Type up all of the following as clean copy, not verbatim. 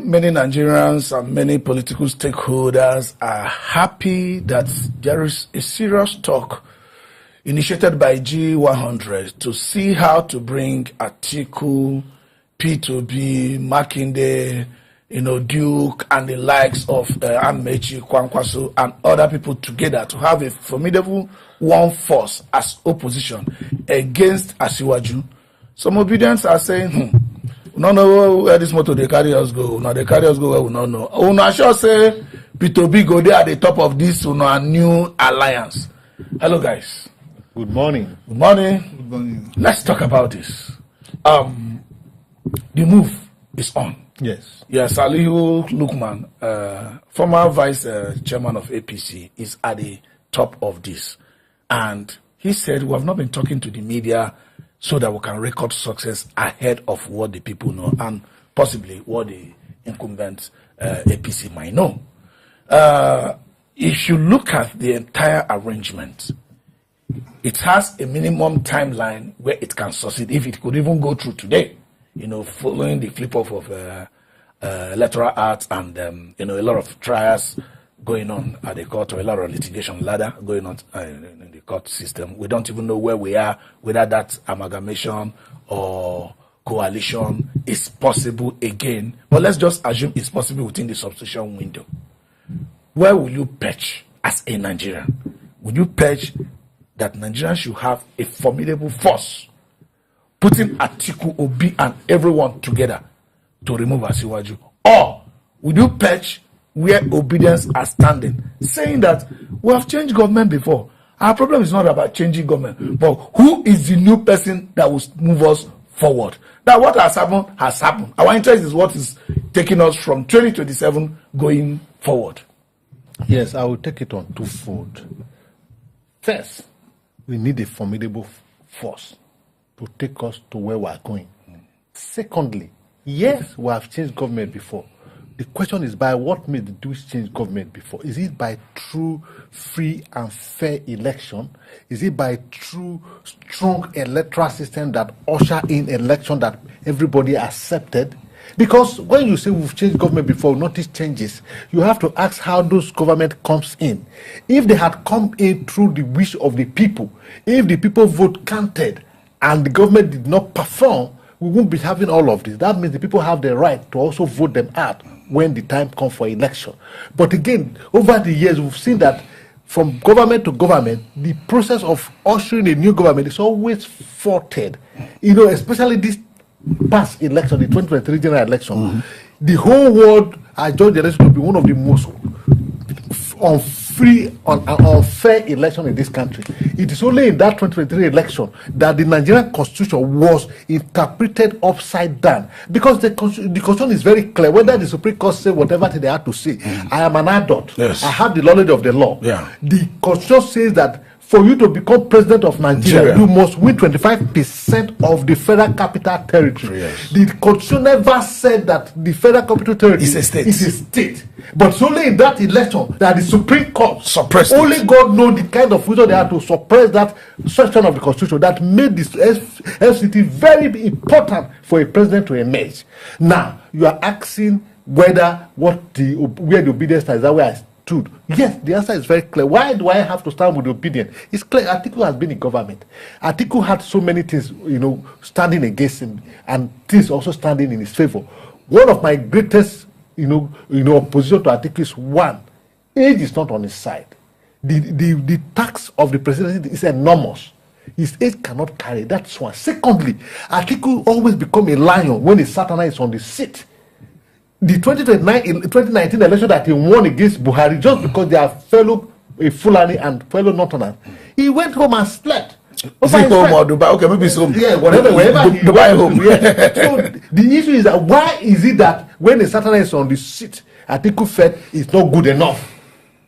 many Nigerians and many political stakeholders are happy that there is a serious talk initiated by G100 to see how to bring Atiku, Peter Obi, Makinde, Duke, and the likes of Amechi, Kwankwaso, and other people together to have a formidable one force as opposition against Asiwaju. Some Obidients are saying, we don't know where this motor they carry us go. Now they carry us go where we don't know. I sure say Peter Obi go there at the top of this new alliance. Hello, guys. Good morning. Good morning. Good morning. Let's talk about this. The move is on. Yes. Yes, Salihu Lukman, former vice chairman of APC, is at the top of this. And he said, we have not been talking to the media so that we can record success ahead of what the people know and possibly what the incumbent APC might know. If you look at the entire arrangement, it has a minimum timeline where it can succeed, if it could even go through today, following the flip-off of electoral acts and, a lot of trials going on at the court, or a lot of litigation ladder going on in the court system. We don't even know where we are, whether that amalgamation or coalition is possible again. But let's just assume it's possible within the substitution window. Where will you perch as a Nigerian? Will you perch that Nigerians should have a formidable force, putting Atiku-Obi and everyone together to remove Asiwaju? Or will you perch where Obidients are standing, saying that we have changed government before? Our problem is not about changing government, but who is the new person that will move us forward? That what has happened has happened. Our interest is what is taking us from 2027 going forward. Yes, I will take it on twofold. First, we need a formidable force to take us to where we are going. Secondly, yes, we have changed government before. The question is, by what means did we change government before? Is it by true, free, and fair election? Is it by true, strong electoral system that usher in election that everybody accepted? Because when you say we've changed government before, notice changes, you have to ask how those government comes in. If they had come in through the wish of the people, if the people vote counted and the government did not perform, we won't be having all of this. That means the people have the right to also vote them out when the time comes for election. But again, over the years, we've seen that from government to government, the process of ushering a new government is always thwarted. Especially this past election, the 2023 general election, the whole world adjudged the election to be one of the most unfair election in this country. It is only in that 2023 election that the Nigerian constitution was interpreted upside down, because the constitution is very clear. Whether the Supreme Court say whatever they have to say, I am an adult. Yes. I have the knowledge of the law. Yeah. The constitution says that for you to become president of Nigeria, you must win 25% of the federal capital territory. Yes. The constitution never said that the federal capital territory is a state. Is a state. But it's only in that election that the Supreme Court suppressed only it. God knows the kind of reason they had to suppress that section of the constitution that made this FCT very important for a president to emerge. Now, you are asking whether where the obedience is, that where I stood. Yes, the answer is very clear. Why do I have to stand with the obedient? It's clear. Atiku has been in government. Atiku had so many things, standing against him, and things also standing in his favor. One of my greatest, opposition to Atiku is, one, age is not on his side. The tax of the presidency is enormous. His age cannot carry. That's one. Secondly, Atiku always become a lion when his satana is on the seat. The 2019 election that he won against Buhari, just because they are fellow Fulani and fellow Northerners, he went home and slept. Is it home or Dubai? Okay, maybe it's home. Yeah, wherever he Dubai home. Yeah. So the issue is that why is it that when the Satana is on the seat, Atiku felt it's not good enough?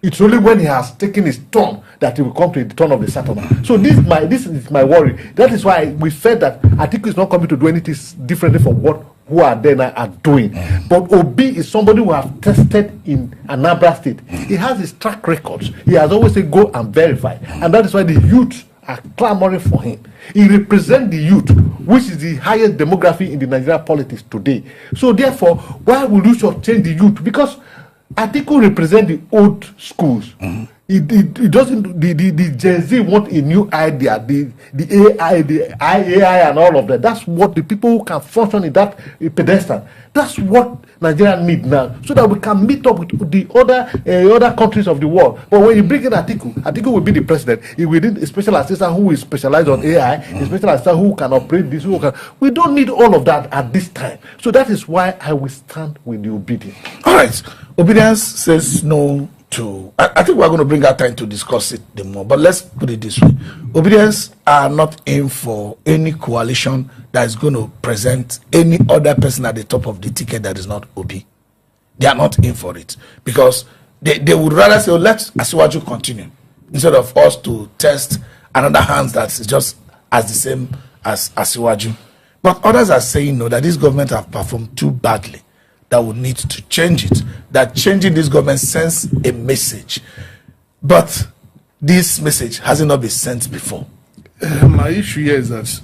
It's only when he has taken his turn that he will come to the turn of the Satana. So this is my worry. That is why we felt that Atiku is not coming to do anything differently from what who are there now are doing. But Obi is somebody who have tested in Anambra State. He has his track records. He has always said go and verify. And that is why the youth are clamoring for him. He represents the youth which is the highest demography in the Nigerian politics today. So therefore, why would you change the youth? Because Atiku represent the old schools. It doesn't. The Gen Z want a new idea. The AI, the AI, and all of that. That's what the people who can function in that pedestal. That's what Nigeria need now, so that we can meet up with the other countries of the world. But when you bring in Atiku will be the president. He will need a special assistant who is specialized on AI, a special assistant who can operate this. We don't need all of that at this time. So that is why I will stand with the Obidients. All right, Obidients says no to. I think we're going to bring our time to discuss it the more. But let's put it this way: Obidients are not in for any coalition that is going to present any other person at the top of the ticket that is not Obi. They are not in for it because they would rather say, let Asiwaju continue instead of us to test another hands that's just as the same as Asiwaju. But others are saying no, that this government have performed too badly, that would need to change it, that changing this government sends a message. But this message hasn't not been sent before. My issue here is that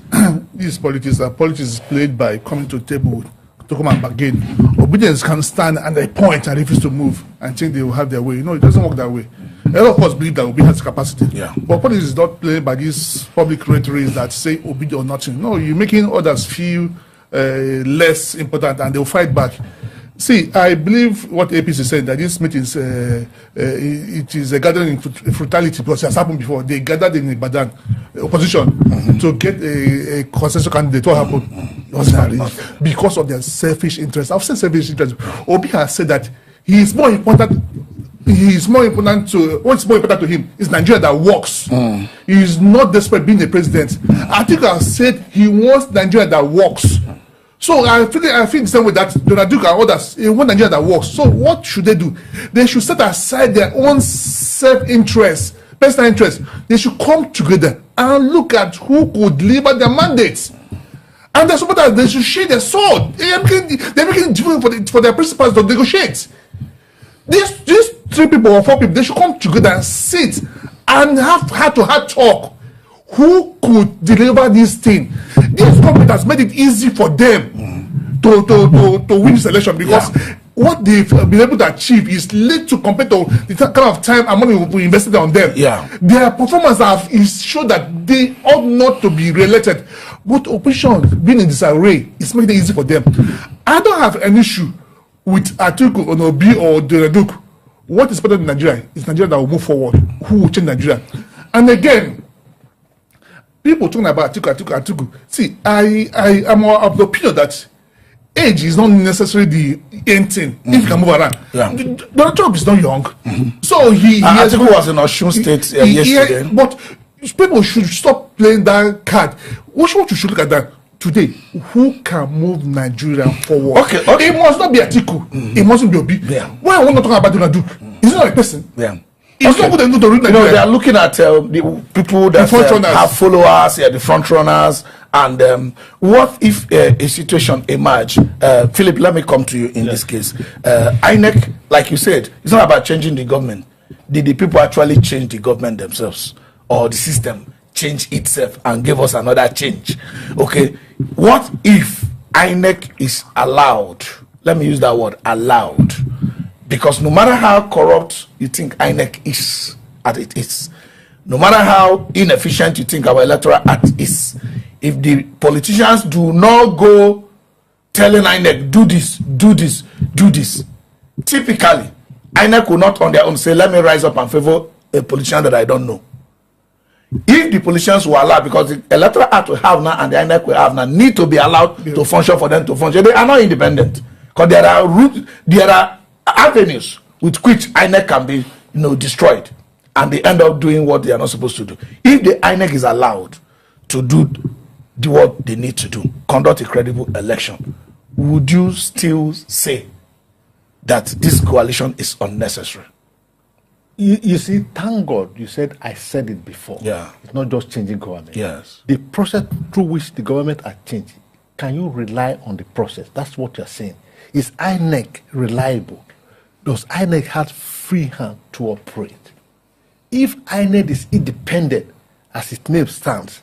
these politics are politics played by coming to the table to come and bargain. Obidients can stand at a point and refuse to move and think they will have their way. It doesn't work that way. A lot of us believe that Obi has capacity. Yeah. But politics is not played by these public rhetoric that say Obi or nothing. No, you're making others feel less important and they'll fight back. See, I believe what APC said, that this meeting is it is a gathering in frugality, because it has happened before. They gathered in Ibadan, opposition, to get a consensus candidate. What happened? Because of their selfish interests. I've said selfish interests. Obi has said that he is more important. What's more important to him is Nigeria that works. He is not desperate being the president. I think I said he wants Nigeria that works. So I feel the same way that Donald Duke and others want Nigeria that works. So what should they do? They should set aside their own self-interest, personal interest. They should come together and look at who could deliver their mandates. And there's somebody that they should share their sword. They're making different for their principals to negotiate. These 3 people or 4 people, they should come together and sit and have heart-to-heart talk. Who could deliver this thing? This government has made it easy for them to win this election, because what they've been able to achieve is little compared to the kind of time and money we invested on them. Their performance is shown that they ought not to be re-elected. But opposition being in disarray is making it easy for them. I don't have an issue with Atiku-Obi or Donald Duke. What is better than Nigeria is Nigeria that will move forward. Who will change Nigeria? And again, people talking about Atiku. See, I am of the opinion that age is not necessarily the end thing. If you can move around. Donald Trump is not young. So Atiku was in Osun State yesterday. But people should stop playing that card. What you should look at that today. Who can move Nigeria forward? Okay. It must not be Atiku. It mustn't be Obi. Why I want to talk about Donald Duke? Is it not a person? It's not good to read Nigeria. They are looking at the people that have followers, the front runners, and what if a situation emerge? Philip, let me come to you in this case. INEC, like you said, it's not about changing the government. Did the people actually change the government themselves, or the system change itself and give us another change? Okay, what if INEC is allowed? Let me use that word, allowed. Because no matter how corrupt you think INEC is, no matter how inefficient you think our electoral act is, if the politicians do not go telling INEC, do this, typically, INEC will not on their own say, let me rise up and favor a politician that I don't know. If the politicians were allowed, because the electoral act we have now and the INEC we have now need to be allowed to function for them to function, they are not independent. Because there are avenues with which INEC can be destroyed, and they end up doing what they are not supposed to do. If the INEC is allowed to do what they need to do, conduct a credible election, would you still say that this coalition is unnecessary? You see, thank God you said I said it before. It's not just changing government. The process through which the government are changed, can you rely on the process? That's what you're saying. Is INEC reliable? Does INEC have free hand to operate? If INEC is independent, as its name stands,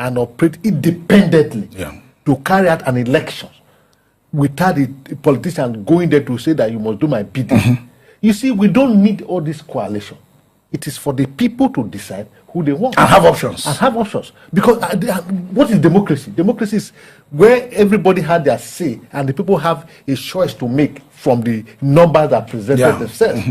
and operate independently Yeah. to carry out an election without a politician going there to say that you must do my bidding. You see, we don't need all this coalition. It is for the people to decide who they want. And have options. And have options. Because what is democracy? Democracy is where everybody had their say and the people have a choice to make from the numbers that presented themselves.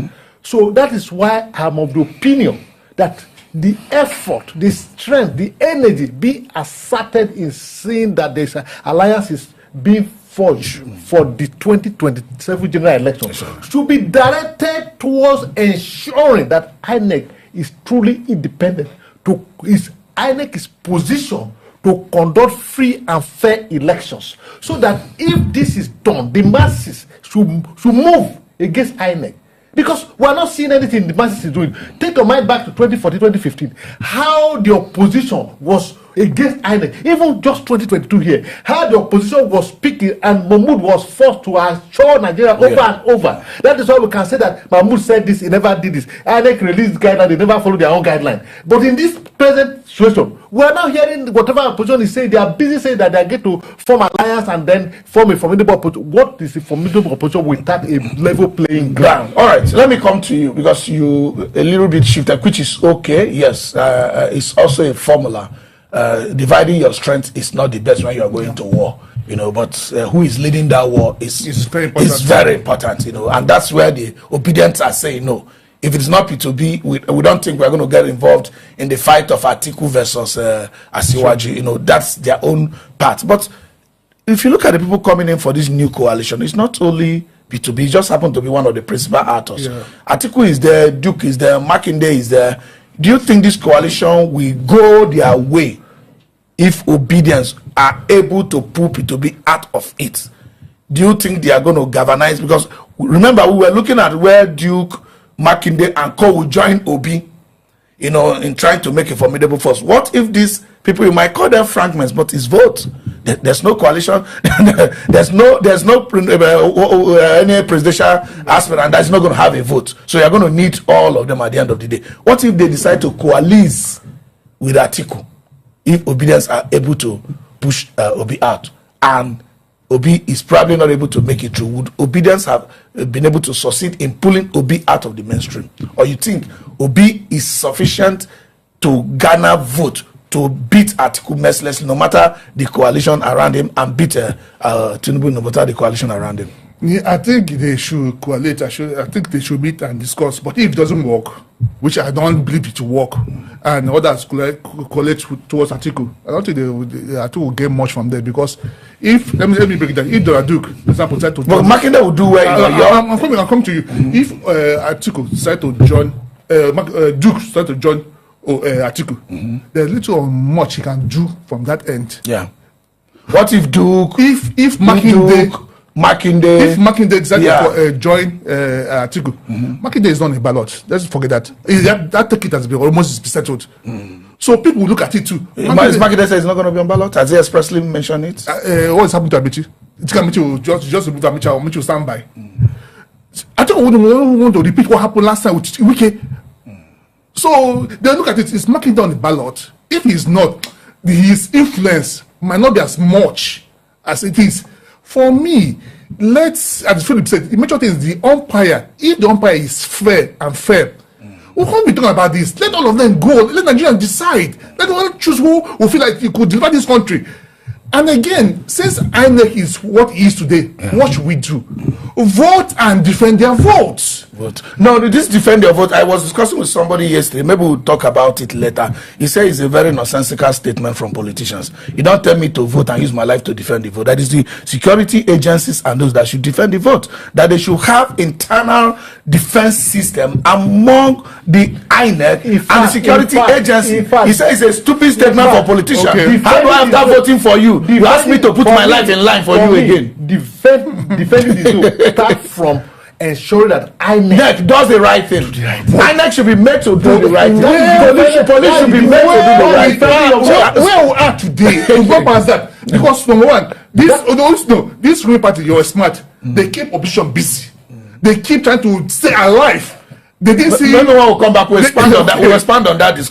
So that is why I'm of the opinion that the effort, the strength, the energy be asserted in seeing that this alliance is being forged for the 2027 general election should be directed towards ensuring that INEC is truly independent. INEC is positioned to conduct free and fair elections, so that if this is done, the masses should move against INEC. Because we are not seeing anything the masses is doing. Take your mind back to 2014, 2015. How the opposition was against INEC. Even just 2022 here. How the opposition was speaking and Mahmoud was forced to assure Nigeria over and over. That is why we can say that Mahmoud said this, he never did this. INEC released guidelines, they never followed their own guideline. But in this present situation, we are now hearing whatever opposition is saying. They are busy saying that they are going to form alliance and then form a formidable opposition. What is a formidable opposition without a level playing ground? All right, let me come to you, because you a little bit shifted, which is okay. Yes, it's also a formula. Dividing your strength is not the best when you are going to war, but who is leading that war is very important. It's very important, and that's where the Obidients are saying no. If it's not P2B, we don't think we're going to get involved in the fight of Atiku versus Asiwaju. That's their own part. But if you look at the people coming in for this new coalition, it's not only P2B, it just happened to be one of the principal actors. Atiku is there, Duke is there, Makinde is there. Do you think this coalition will go their way if Obidients are able to pull P2B out of it? Do you think they are going to galvanize? Because remember, we were looking at where Duke, Makinde and Co will join Obi, in trying to make a formidable force. What if these people, you might call them fragments, but it's vote. There's no coalition. there's no any presidential aspirant, and that's not going to have a vote. So you're going to need all of them at the end of the day. What if they decide to coalesce with Atiku? If Obidients are able to push Obi out, and Obi is probably not able to make it through, would Obidients have been able to succeed in pulling Obi out of the mainstream? Or you think Obi is sufficient to garner vote to beat Atiku mercilessly, no matter the coalition around him, and beat Tinubu, no matter the coalition around him? Yeah, I think they should coalesce. I think they should meet and discuss. But if it doesn't work, which I don't believe it will work, and others coalesce towards Atiku, I don't think Atiku will get much from there. Because if let me break it down. If Dora Duke, for example, decide to join, Makinde will do well. I'm coming to you. If Atiku decide to join, Duke decide to join Atiku, there's little or much he can do from that end. Yeah. What if Duke? If Makinde. If Makinde decided to join Atiku, Makinde is not a ballot. Let's forget that. That ticket has been almost settled. So people will look at it too. Makinde says he's not going to be on ballot. Has he expressly mentioned it? What is happening to Amici? Amici will just remove Amici, or Amici will stand by. Atiku wouldn't want to repeat what happened last time with Wike. So they look at it. Is Makinde on the ballot? If he's not, his influence might not be as much as it is. For me, as Philip said, the major thing is the umpire. If the umpire is fair and fair, we can't be talking about this. Let all of them go. Let Nigerians decide. Let them choose who will feel like he could deliver this country. And again, since INEC is what it is today, what should we do? Vote and defend their votes. No, this defend your vote. I was discussing with somebody yesterday. Maybe we'll talk about it later. He said it's a very nonsensical statement from politicians. You don't tell me to vote and use my life to defend the vote. That is the security agencies and those that should defend the vote. That they should have internal defense system among the INEC and the security agency. He says it's a stupid statement for politicians. Okay. How do I have that voting for you? You ask me to put my life in line for you again. Defending the vote start from ensuring that INEC does the right thing. INEC should be made to do the right thing. Police should be made to do the right thing. Where we are today, we go past that. Because number one, this ruling party, you're smart. They keep opposition busy. They keep trying to stay alive. They didn't see. No one will come back. We'll expand on that. We'll expand on that discussion.